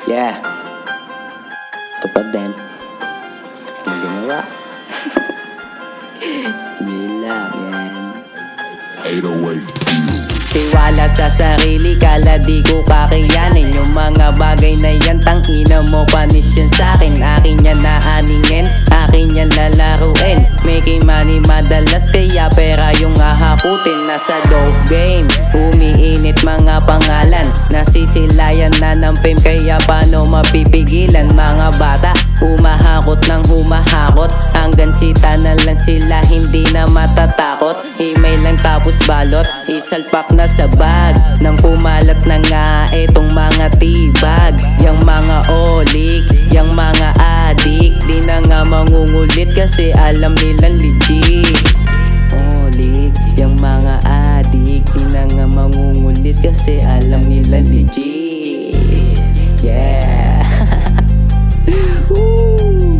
Yeah. Tupad din. Ang ginawa. Hindi lang yan. 808 Tiwala sa sarili, kala di ko kakayanin. Yung mga bagay na yan, tangina mo, panis yan sa'kin. Akin yan naaningin, akin yan lalaruin. Making money madalas, kaya pera yung hahakutin. Nasa dope game, umiinit mga pangalan. Nasisilayan na ng fame, kaya paano mapipigilan? Mga bata, humahakot ng humahakot. Hanggang sita na lang sila, hindi na matatakot. Email lang tapos balot, isalpak na sa bag. Nang kumalat na nga etong mga tibag. Yang mga olik, yang mga adik, di na nga mangungulit kasi alam nilang legit. Olik, yang mga adik, di na nga mangungulit kasi alam nila legit. Yeah. Woo.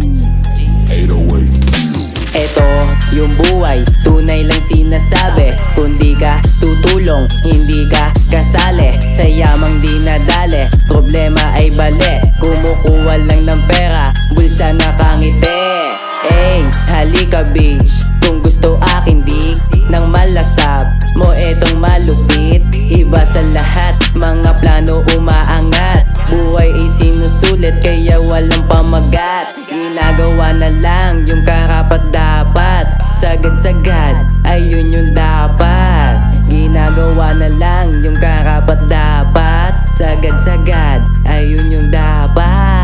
808 Eto yung buhay, tunay lang sinasabi. Kung di ka tutulong, hindi ka kasali. Sa yamang di nadali, problema ay bali. Kumukuha lang ng pera, bulsa nakangiti. Hey, halika bitch, kung gusto akin dik nang malasap mo etong malupit. Iba sa lahat, mga plano umaangat. Buhay ay sinusulit kaya walang pamagat. Ginagawa na lang yung karapat dapat. Sagad-sagad, ayun yung dapat. Ginagawa na lang yung karapat dapat. Sagad-sagad, ayun yung dapat.